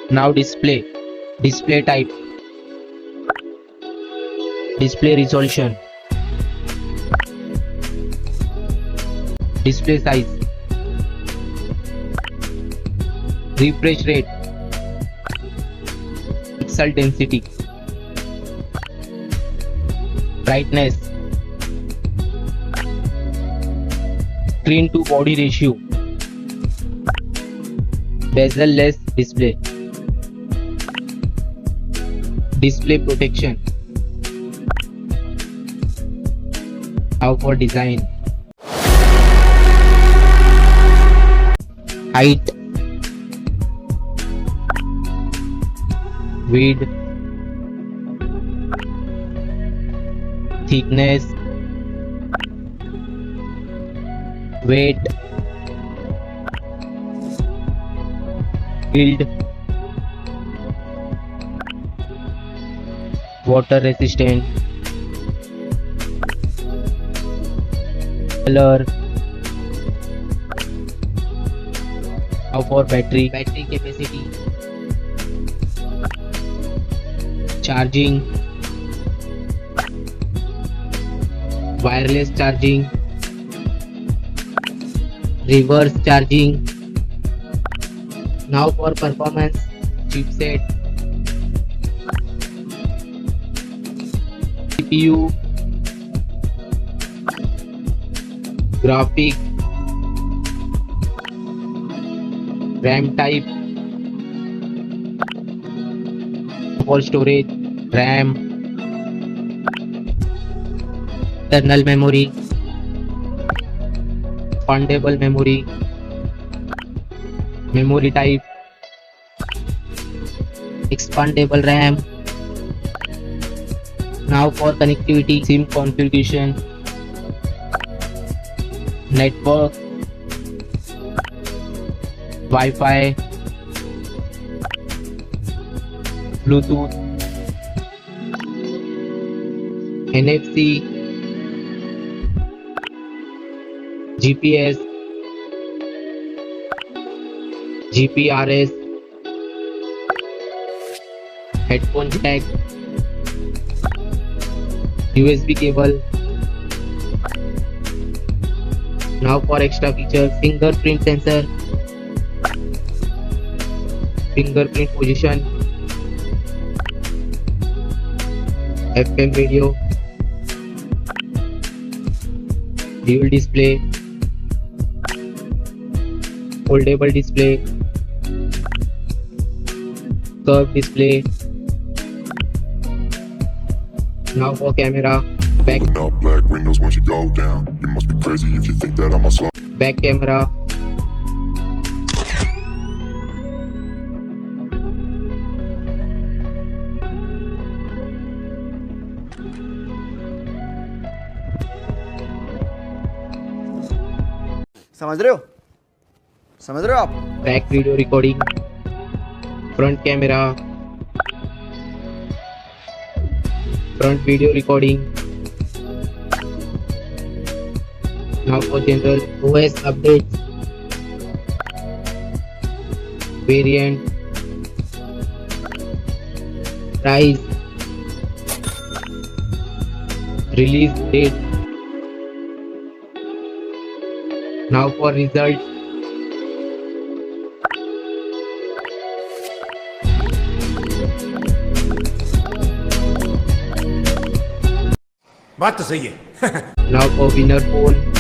Now display. Display type. Display resolution. Display size. Refresh rate. Pixel density. Brightness. Screen to body ratio. Bezel-less display. Display protection. Now for design. Height. Width. Thickness. Weight. Build. Water resistant. Color. Now for battery capacity. Charging. Wireless charging. Reverse charging. Now for performance. Chipset. CPU. Graphic. RAM type. For storage, RAM. Internal memory. Expandable memory. Memory type. Expandable RAM. Now for connectivity, SIM configuration. Network. Wi-Fi. Bluetooth. NFC. GPS. GPRS. Headphone jack. USB cable. Now for extra features, fingerprint sensor. Fingerprint position. FM radio. Dual display. Foldable display. Curved display. Now for camera. Back. Up black windows once you go down. You must be crazy if you think that I'm a slow. Back camera. समझ रहे हो? समझ रहे हो आप? Back video recording. Front camera. Front video recording. Now for general OS updates. Variant. Price. Release date. Now for results. बात तो सही है Now for winner poll.